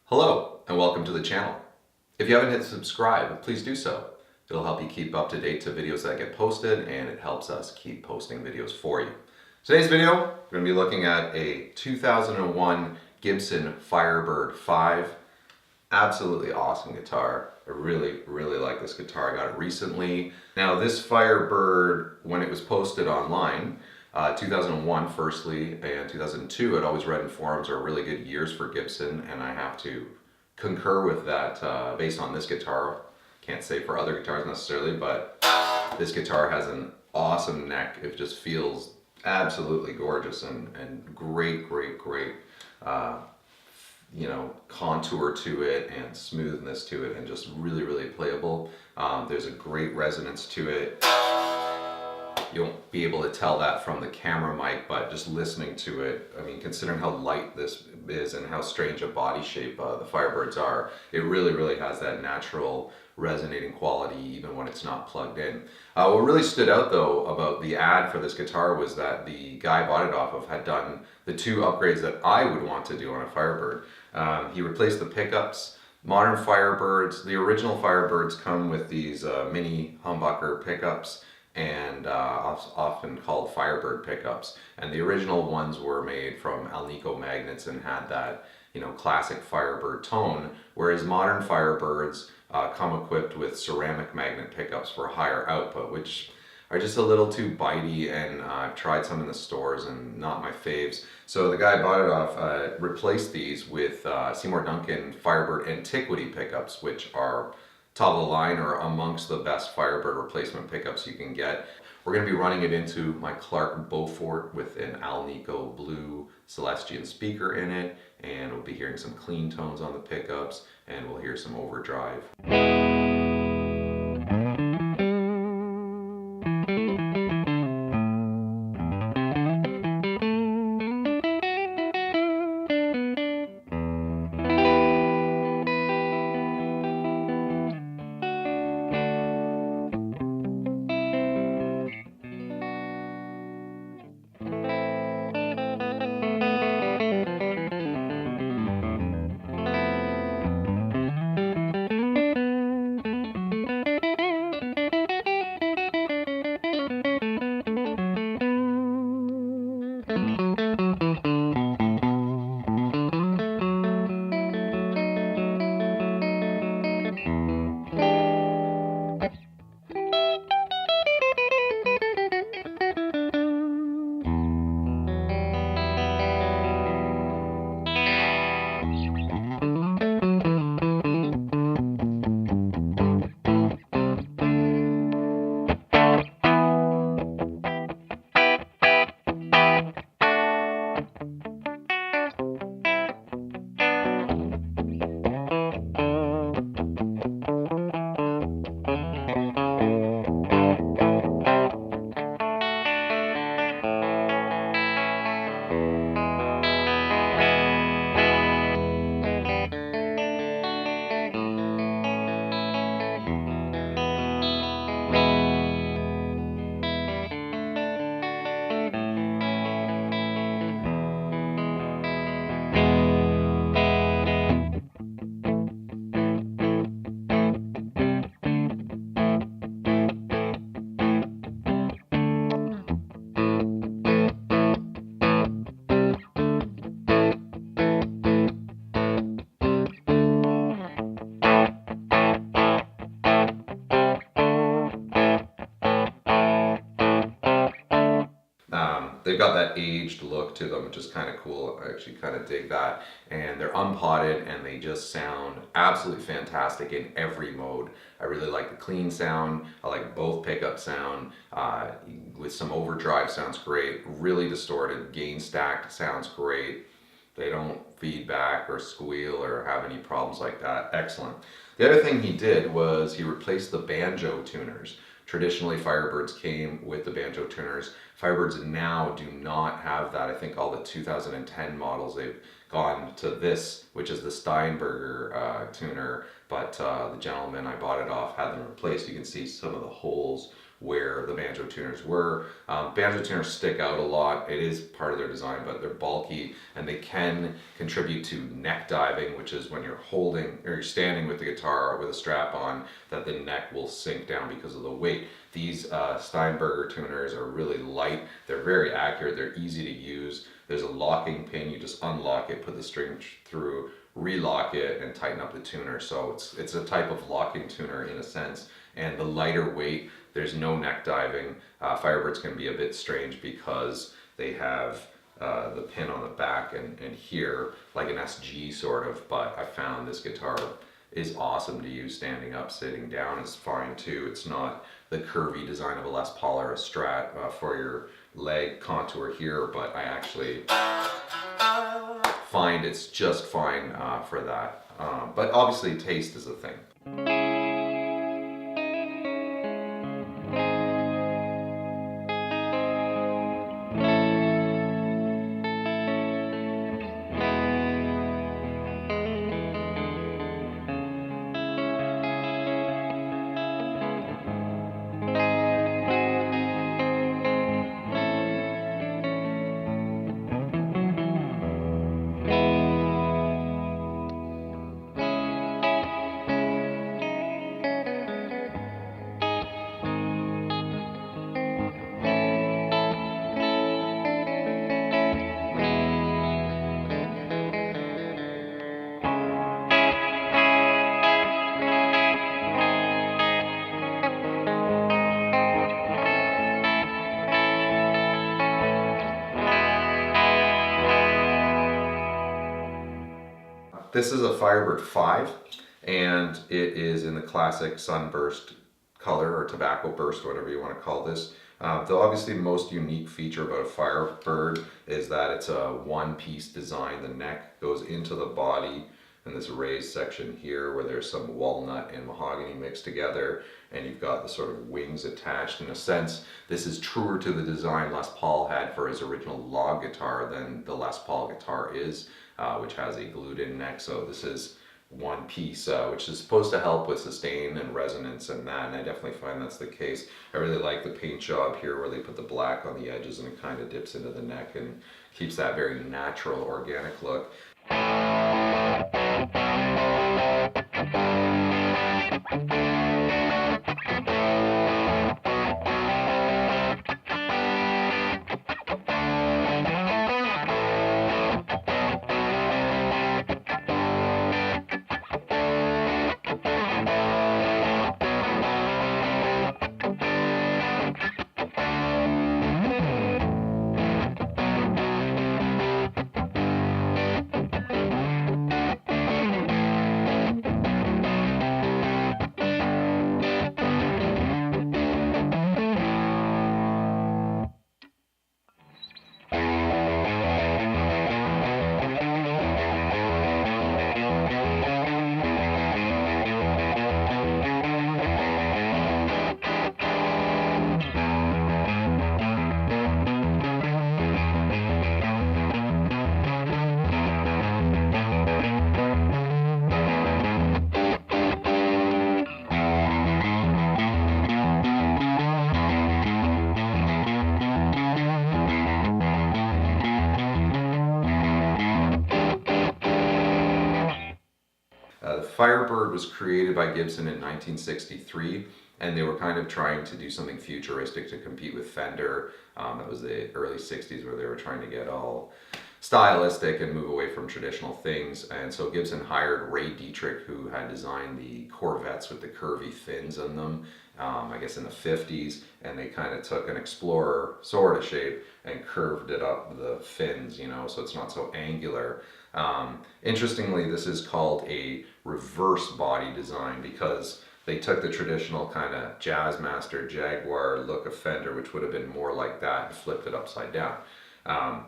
Hello and welcome to the channel. If you haven't hit subscribe, please do so. It'll help you keep up to date to videos that get posted, and it helps us keep posting videos for you. Today's video, we're going to be looking at a 2001 Gibson Firebird V. Absolutely awesome guitar. I really like this guitar. I got it recently. Now this Firebird, when it was posted online, 2001 firstly, and 2002, I'd always read in forums are really good years for Gibson, and I have to concur with that based on this guitar. Can't say for other guitars necessarily, but this guitar has an awesome neck. It just feels absolutely gorgeous and great contour to it and smoothness to it, and just really playable. There's a great resonance to it. You won't be able to tell that from the camera mic, but just listening to it, I mean, considering how light this is and how strange a body shape the Firebirds are, it really has that natural resonating quality even when it's not plugged in. What really stood out though about the ad for this guitar was that the guy I bought it off of had done the two upgrades that I would want to do on a Firebird. He replaced the pickups. Modern Firebirds, the original Firebirds come with these mini humbucker pickups, and often called Firebird pickups. And the original ones were made from Alnico magnets and had that, classic Firebird tone, whereas modern Firebirds come equipped with ceramic magnet pickups for higher output, which are just a little too bitey, and I've tried some in the stores and not my faves. So the guy I bought it off replaced these with Seymour Duncan Firebird Antiquity pickups, which are top of the line or amongst the best Firebird replacement pickups you can get. We're going to be running it into my Clark Beaufort with an Alnico blue Celestian speaker in it, and we'll be hearing some clean tones on the pickups, and we'll hear some overdrive. They've got that aged look to them, which is kind of cool. I actually kind of dig that. And they're unpotted, and they just sound absolutely fantastic in every mode. I really like the clean sound. I like both pickup sound. With some overdrive sounds great. Really distorted, gain stacked sounds great. They don't feedback or squeal or have any problems like that. Excellent. The other thing he did was he replaced the banjo tuners. Traditionally, Firebirds came with the banjo tuners. Firebirds now do not have that. I think all the 2010 models, they've gone to this, which is the Steinberger tuner, but the gentleman I bought it off had them replaced. You can see some of the holes where the banjo tuners were. Banjo tuners stick out a lot. It is part of their design, but they're bulky and they can contribute to neck diving, which is when you're holding or you're standing with the guitar with a strap on, that the neck will sink down because of the weight. These Steinberger tuners are really light. They're very accurate. They're easy to use. There's a locking pin. You just unlock it, put the string through, relock it, and tighten up the tuner. So it's a type of locking tuner in a sense. And the lighter weight, there's no neck diving. Firebirds can be a bit strange because they have the pin on the back and here, like an SG sort of, but I found this guitar is awesome to use standing up. Sitting down is fine too. It's not the curvy design of a Les Paul or a Strat for your leg contour here, but I actually find it's just fine for that. But obviously taste is a thing. This is a Firebird V, and it is in the classic sunburst color, or tobacco burst, whatever you want to call this. The obviously most unique feature about a Firebird is that it's a one-piece design. The neck goes into the body in this raised section here where there's some walnut and mahogany mixed together, and you've got the sort of wings attached. In a sense, this is truer to the design Les Paul had for his original log guitar than the Les Paul guitar is, which has a glued-in neck. So this is one piece, which is supposed to help with sustain and resonance and that, and I definitely find that's the case. I really like the paint job here where they put the black on the edges and it kind of dips into the neck and keeps that very natural, organic look. Firebird was created by Gibson in 1963, and they were kind of trying to do something futuristic to compete with Fender. That was the early 60s where they were trying to get all stylistic and move away from traditional things. And so Gibson hired Ray Dietrich, who had designed the Corvettes with the curvy fins on them, I guess in the 50s, and they kind of took an Explorer sort of shape and curved it up the fins, you know, so it's not so angular. Interestingly, this is called a reverse body design because they took the traditional kind of Jazzmaster Jaguar look of Fender, which would have been more like that, and flipped it upside down.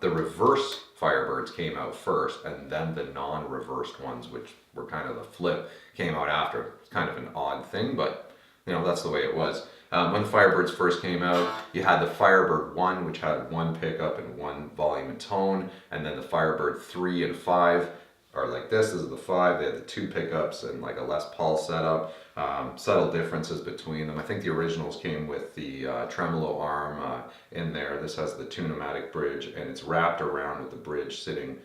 The reverse Firebirds came out first, and then the non-reversed ones, which were kind of the flip, came out after. It's kind of an odd thing, but you know, that's the way it was. When the Firebirds first came out, you had the Firebird 1, which had one pickup and one volume and tone, and then the Firebird 3 and 5 are like this. This is the 5. They had the 2 pickups and like a Les Paul setup. Subtle differences between them. I think the originals came with the tremolo arm in there. This has the Tune-o-matic bridge, and it's wrapped around with the bridge sitting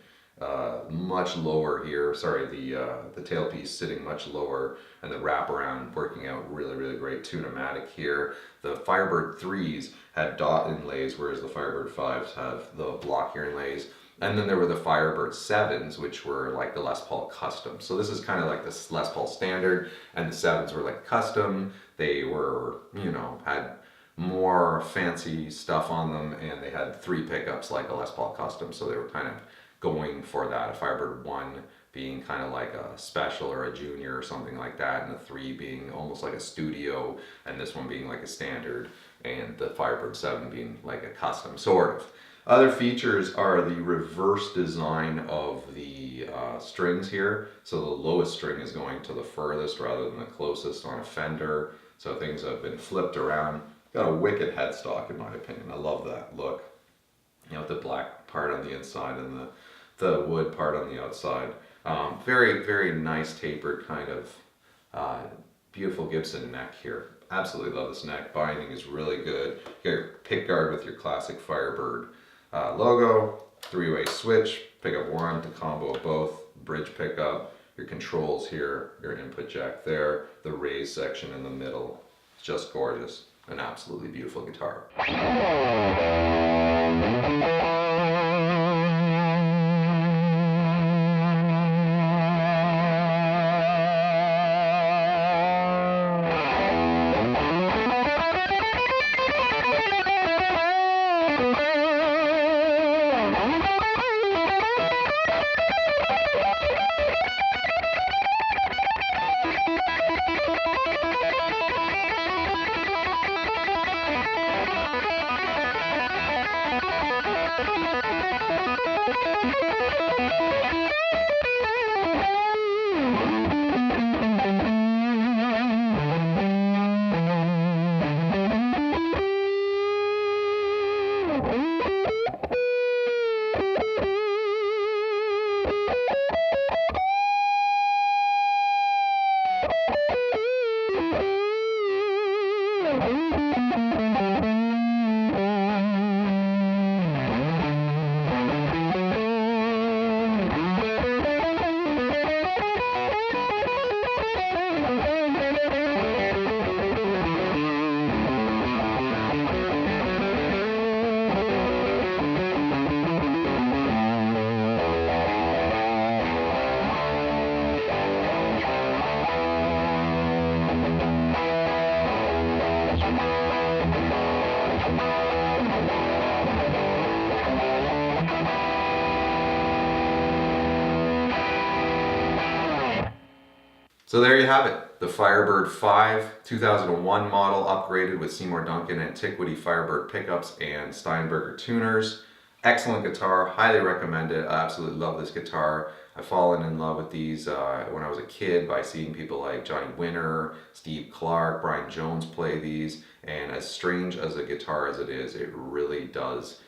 much lower here. Sorry, the tailpiece sitting much lower, and the wraparound working out really, really great. Tune-o-matic here. The Firebird 3s had dot inlays, whereas the Firebird 5s have the block here inlays. And then there were the Firebird 7s, which were like the Les Paul custom. So this is kind of like the Les Paul standard, and the 7s were like custom. They were, you know, had more fancy stuff on them, and they had 3 pickups like a Les Paul custom. So they were kind of going for that. A Firebird 1 being kind of like a special or a junior or something like that, and the 3 being almost like a studio, and this one being like a standard, and the Firebird 7 being like a custom, sort of. Other features are the reverse design of the strings here. So the lowest string is going to the furthest rather than the closest on a Fender. So things have been flipped around. Got a wicked headstock in my opinion. I love that look. You know, the black part on the inside and the wood part on the outside. Very, very nice tapered kind of beautiful Gibson neck here. Absolutely love this neck. Binding is really good. You got your pick guard with your classic Firebird logo, 3-way switch, pickup 1 to combo both, bridge pickup, your controls here, your input jack there, the raised section in the middle. It's just gorgeous. An absolutely beautiful guitar. So there you have it, the Firebird 5, 2001 model, upgraded with Seymour Duncan Antiquity Firebird pickups and Steinberger tuners. Excellent guitar, highly recommend it. I absolutely love this guitar. I've fallen in love with these when I was a kid by seeing people like Johnny Winter, Steve Clark, Brian Jones play these, and as strange as a guitar as it is, it really does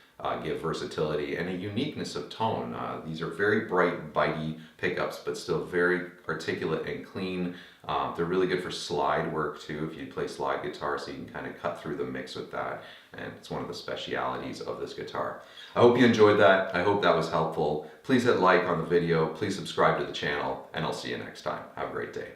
give versatility and a uniqueness of tone. These are very bright, bitey pickups, but still very articulate and clean. They're really good for slide work too, if you play slide guitar, so you can kind of cut through the mix with that. And it's one of the specialities of this guitar. I hope you enjoyed that. I hope that was helpful. Please hit like on the video. Please subscribe to the channel, and I'll see you next time. Have a great day.